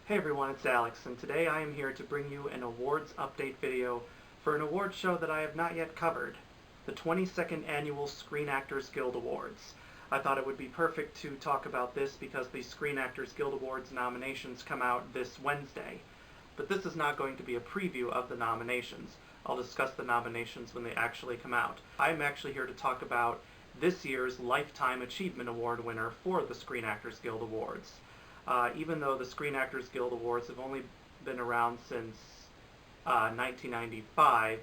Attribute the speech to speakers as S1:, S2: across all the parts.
S1: Hey everyone, it's Alex, and today I am here to bring you an awards update video for an award show that I have not yet covered, the 22nd Annual Screen Actors Guild Awards. I thought it would be perfect to talk about this because the Screen Actors Guild Awards nominations come out this Wednesday. But this is not going to be a preview of the nominations. I'll discuss the nominations when they actually come out. I'm actually here to talk about this year's Lifetime Achievement Award winner for the Screen Actors Guild Awards. Even though the Screen Actors Guild Awards have only been around since 1995,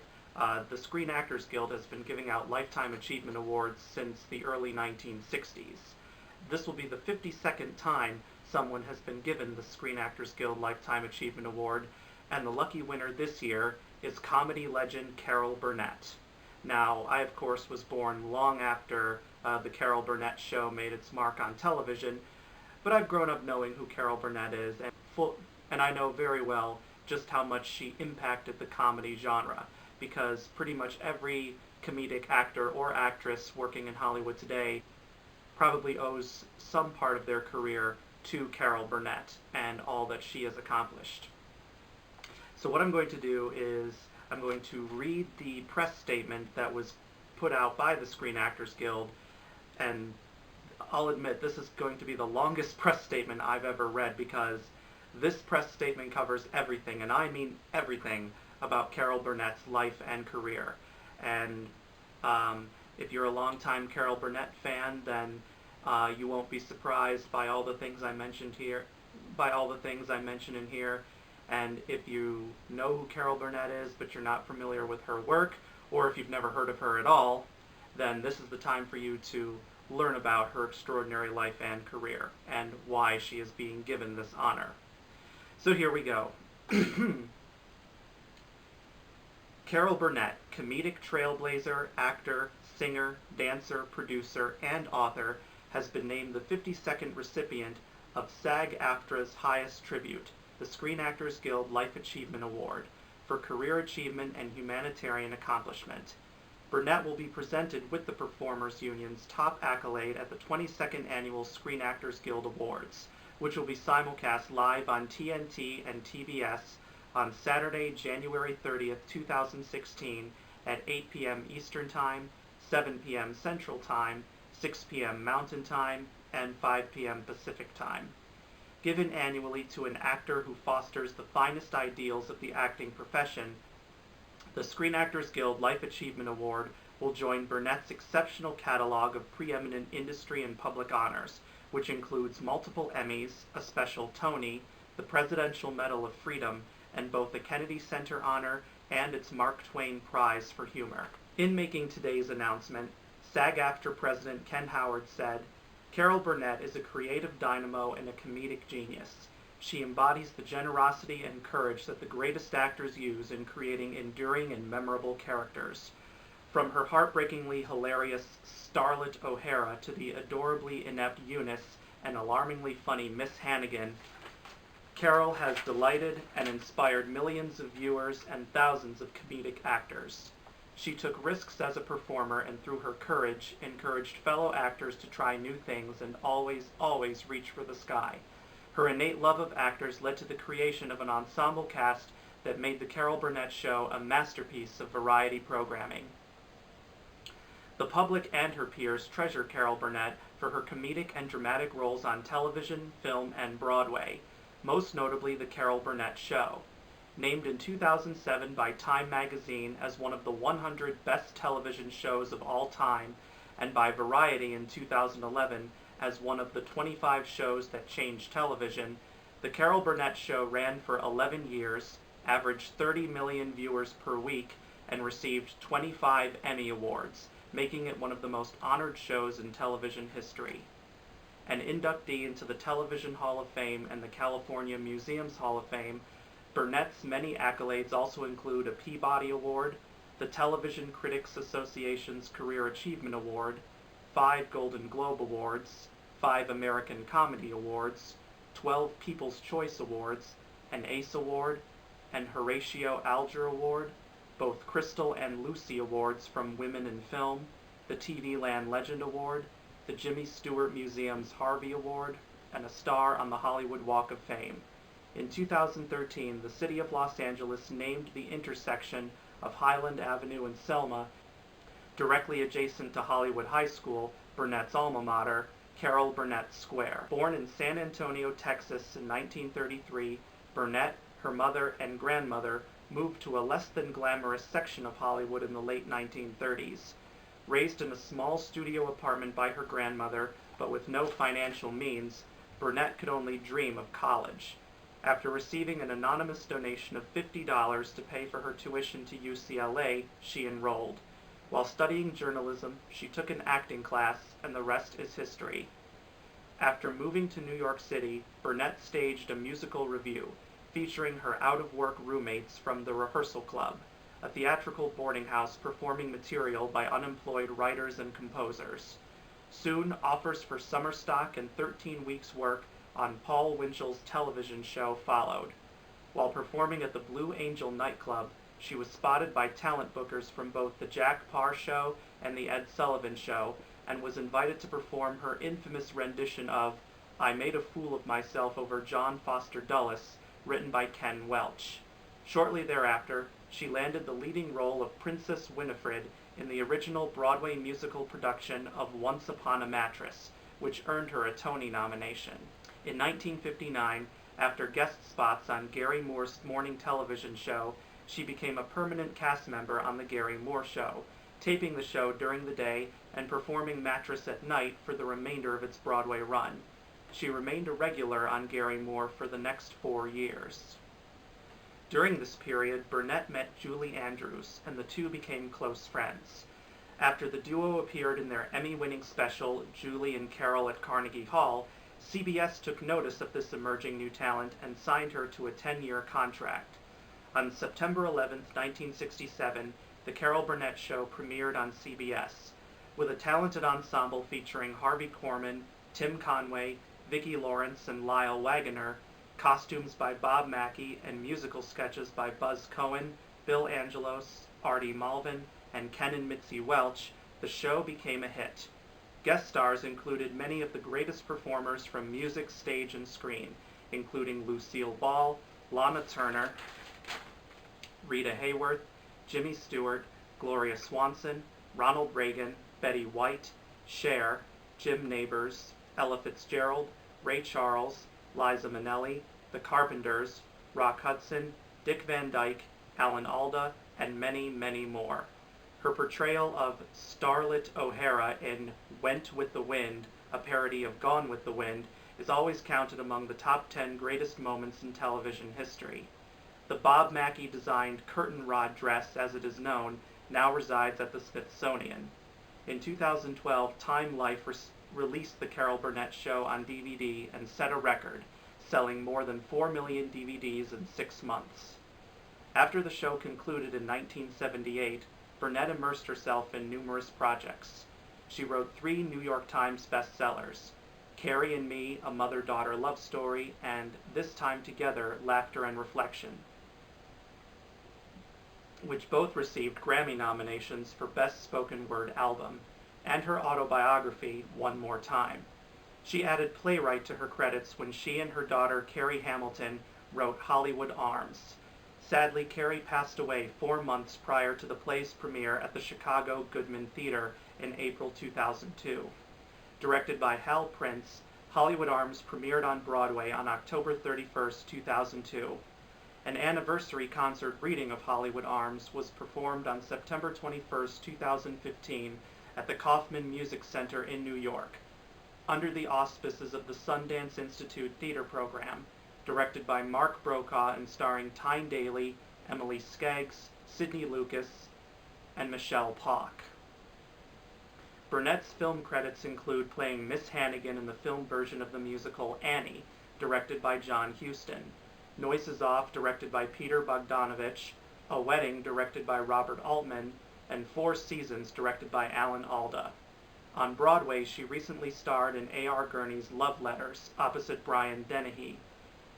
S1: the Screen Actors Guild has been giving out Lifetime Achievement Awards since the early 1960s. This will be the 52nd time someone has been given the Screen Actors Guild Lifetime Achievement Award, and the lucky winner this year is comedy legend Carol Burnett. Now, I of course was born long after the Carol Burnett show made its mark on television, but I've grown up knowing who Carol Burnett is, and I know very well just how much she impacted the comedy genre, because pretty much every comedic actor or actress working in Hollywood today probably owes some part of their career to Carol Burnett and all that she has accomplished. So what I'm going to do is I'm going to read the press statement that was put out by the Screen Actors Guild, and I'll admit this is going to be the longest press statement I've ever read, because this press statement covers everything, and I mean everything, about Carol Burnett's life and career. And if you're a longtime Carol Burnett fan, then you won't be surprised by all the things I mentioned here, in here. And if you know who Carol Burnett is, but you're not familiar with her work, or if you've never heard of her at all, then this is the time for you to learn about her extraordinary life and career, and why she is being given this honor. So here we go. Carol Burnett, comedic trailblazer, actor, singer, dancer, producer, and author, has been named the 52nd recipient of SAG-AFTRA's highest tribute, the Screen Actors Guild Life Achievement Award, for career achievement and humanitarian accomplishment. Burnett will be presented with the Performers Union's top accolade at the 22nd Annual Screen Actors Guild Awards, which will be simulcast live on TNT and TBS on Saturday, January 30th, 2016 at 8 p.m. Eastern Time, 7 p.m. Central Time, 6 p.m. Mountain Time, and 5 p.m. Pacific Time. Given annually to an actor who fosters the finest ideals of the acting profession, the Screen Actors Guild Life Achievement Award will join Burnett's exceptional catalog of preeminent industry and public honors, which includes multiple Emmys, a special Tony, the Presidential Medal of Freedom, and both the Kennedy Center honor and its Mark Twain Prize for Humor. In making today's announcement, SAG-AFTRA President Ken Howard said, "Carol Burnett is a creative dynamo and a comedic genius. She embodies the generosity and courage that the greatest actors use in creating enduring and memorable characters. From her heartbreakingly hilarious Starlet O'Hara to the adorably inept Eunice and alarmingly funny Miss Hannigan, Carol has delighted and inspired millions of viewers and thousands of comedic actors. She took risks as a performer, and through her courage, encouraged fellow actors to try new things and always reach for the sky. Her innate love of actors led to the creation of an ensemble cast that made The Carol Burnett Show a masterpiece of variety programming. The public and her peers treasure Carol Burnett for her comedic and dramatic roles on television, film, and Broadway, most notably The Carol Burnett Show. Named in 2007 by Time magazine as one of the 100 best television shows of all time, and by Variety in 2011 as one of the 25 shows that changed television, The Carol Burnett Show ran for 11 years, averaged 30 million viewers per week, and received 25 Emmy Awards, making it one of the most honored shows in television history. An inductee into the Television Hall of Fame and the California Museum's Hall of Fame, Burnett's many accolades also include a Peabody Award, the Television Critics Association's Career Achievement Award, 5 Golden Globe Awards, 5 American Comedy Awards, 12 People's Choice Awards, an ACE Award, and Horatio Alger Award, both Crystal and Lucy Awards from Women in Film, the TV Land Legend Award, the Jimmy Stewart Museum's Harvey Award, and a star on the Hollywood Walk of Fame. In 2013, the City of Los Angeles named the intersection of Highland Avenue and Selma, directly adjacent to Hollywood High School, Burnett's alma mater, Carol Burnett Square. Born in San Antonio, Texas in 1933, Burnett, her mother, and grandmother moved to a less than glamorous section of Hollywood in the late 1930s. Raised in a small studio apartment by her grandmother, but with no financial means, Burnett could only dream of college. After receiving an anonymous donation of $50 to pay for her tuition to UCLA, she enrolled. While studying journalism, she took an acting class, and the rest is history. After moving to New York City, Burnett staged a musical revue, featuring her out-of-work roommates from the Rehearsal Club, a theatrical boarding house performing material by unemployed writers and composers. Soon, offers for summer stock and 13 weeks' work on Paul Winchell's television show followed. While performing at the Blue Angel nightclub, she was spotted by talent bookers from both the Jack Paar Show and the Ed Sullivan Show, and was invited to perform her infamous rendition of I Made a Fool of Myself Over John Foster Dulles, written by Ken Welch. Shortly thereafter, she landed the leading role of Princess Winifred in the original Broadway musical production of Once Upon a Mattress, which earned her a Tony nomination. In 1959, after guest spots on Gary Moore's morning television show, she became a permanent cast member on The Gary Moore Show, taping the show during the day and performing Mattress at night for the remainder of its Broadway run. She remained a regular on Gary Moore for the next 4 years. During this period, Burnett met Julie Andrews, and the two became close friends. After the duo appeared in their Emmy-winning special, Julie and Carol at Carnegie Hall, CBS took notice of this emerging new talent and signed her to a 10-year contract. On September 11, 1967, The Carol Burnett Show premiered on CBS, with a talented ensemble featuring Harvey Korman, Tim Conway, Vicki Lawrence, and Lyle Waggoner, costumes by Bob Mackie, and musical sketches by Buzz Cohen, Bill Angelos, Artie Malvin, and Ken and Mitzi Welch. The show became a hit. Guest stars included many of the greatest performers from music, stage, and screen, including Lucille Ball, Lana Turner, Rita Hayworth, Jimmy Stewart, Gloria Swanson, Ronald Reagan, Betty White, Cher, Jim Nabors, Ella Fitzgerald, Ray Charles, Liza Minnelli, The Carpenters, Rock Hudson, Dick Van Dyke, Alan Alda, and many, many more. Her portrayal of Starlet O'Hara in Went with the Wind, a parody of Gone with the Wind, is always counted among the top 10 greatest moments in television history. The Bob Mackie-designed curtain rod dress, as it is known, now resides at the Smithsonian. In 2012, Time Life released The Carol Burnett Show on DVD and set a record, selling more than 4 million DVDs in 6 months. After the show concluded in 1978, Burnett immersed herself in numerous projects. She wrote 3 New York Times bestsellers, Carrie and Me, A Mother-Daughter Love Story, and This Time Together, Laughter and Reflection, which both received Grammy nominations for Best Spoken Word Album, and her autobiography, One More Time. She added playwright to her credits when she and her daughter, Carrie Hamilton, wrote Hollywood Arms. Sadly, Carrie passed away 4 months prior to the play's premiere at the Chicago Goodman Theater in April 2002. Directed by Hal Prince, Hollywood Arms premiered on Broadway on October 31, 2002. An anniversary concert reading of Hollywood Arms was performed on September 21, 2015 at the Kaufman Music Center in New York, under the auspices of the Sundance Institute Theater Program, directed by Mark Brokaw and starring Tyne Daly, Emily Skaggs, Sidney Lucas, and Michelle Pauck. Burnett's film credits include playing Miss Hannigan in the film version of the musical Annie, directed by John Huston, Noises Off, directed by Peter Bogdanovich, A Wedding, directed by Robert Altman, and 4 Seasons, directed by Alan Alda. On Broadway, she recently starred in A.R. Gurney's Love Letters, opposite Brian Dennehy.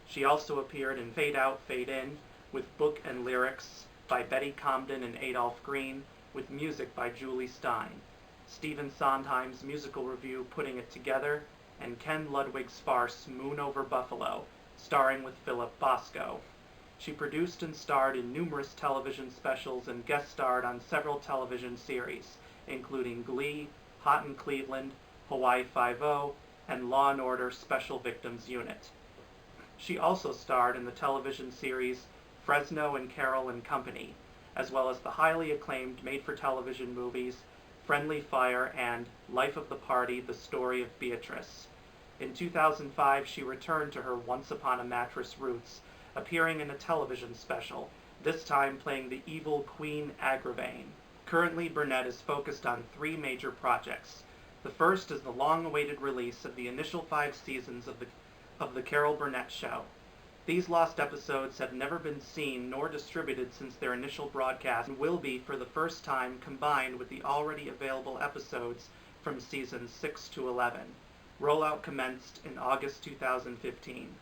S1: She also appeared in Fade Out, Fade In, with book and lyrics by Betty Comden and Adolph Green, with music by Julie Stein, Stephen Sondheim's musical review Putting It Together, and Ken Ludwig's farce Moon Over Buffalo, starring with Philip Bosco. She produced and starred in numerous television specials and guest starred on several television series, including Glee, Hot in Cleveland, Hawaii Five-0, and Law & Order Special Victims Unit. She also starred in the television series Fresno and Carroll and Company, as well as the highly acclaimed made-for-television movies Friendly Fire and Life of the Party, The Story of Beatrice. In 2005, she returned to her Once Upon a Mattress roots, appearing in a television special, this time playing the evil Queen Agravain. Currently, Burnett is focused on 3 major projects. The first is the long-awaited release of the initial 5 seasons of the Carol Burnett Show. These lost episodes have never been seen nor distributed since their initial broadcast and will be for the first time combined with the already available episodes from seasons 6 to 11. Rollout commenced in August 2015.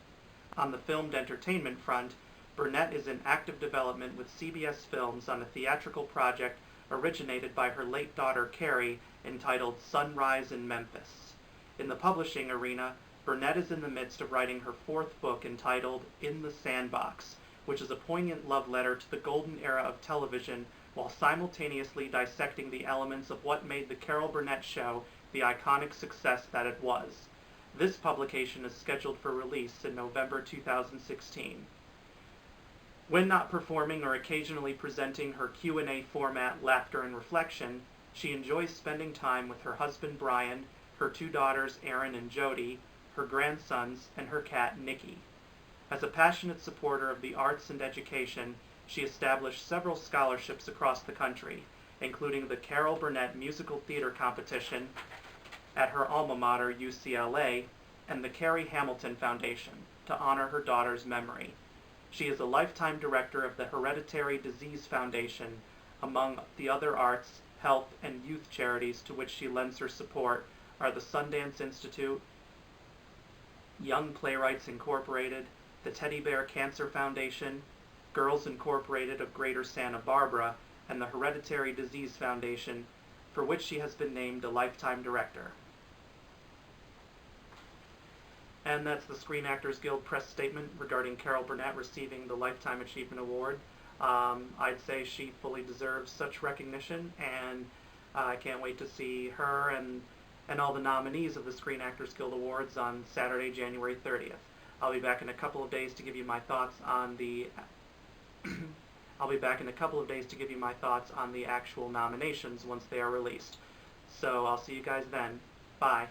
S1: On the filmed entertainment front, Burnett is in active development with CBS Films on a theatrical project originated by her late daughter Carrie entitled Sunrise in Memphis. In the publishing arena, Burnett is in the midst of writing her 4th book entitled In the Sandbox, which is a poignant love letter to the golden era of television while simultaneously dissecting the elements of what made the Carol Burnett Show the iconic success that it was. This publication is scheduled for release in November 2016. When not performing or occasionally presenting her Q&A format Laughter and Reflection, she enjoys spending time with her husband Brian, her 2 daughters Erin and Jody, her grandsons, and her cat Nikki. As a passionate supporter of the arts and education, she established several scholarships across the country, including the Carol Burnett Musical Theater Competition at her alma mater, UCLA, and the Carrie Hamilton Foundation, to honor her daughter's memory. She is a lifetime director of the Hereditary Disease Foundation, among the other arts, health, and youth charities to which she lends her support are the Sundance Institute, Young Playwrights Incorporated, the Teddy Bear Cancer Foundation, Girls Incorporated of Greater Santa Barbara, and the Hereditary Disease Foundation, for which she has been named a lifetime director. And that's the Screen Actors Guild press statement regarding Carol Burnett receiving the Lifetime Achievement Award. I'd say she fully deserves such recognition, and I can't wait to see her and all the nominees of the Screen Actors Guild Awards on Saturday, January 30th. I'll be back in a couple of days to give you my thoughts on the actual nominations once they are released. So I'll see you guys then. Bye.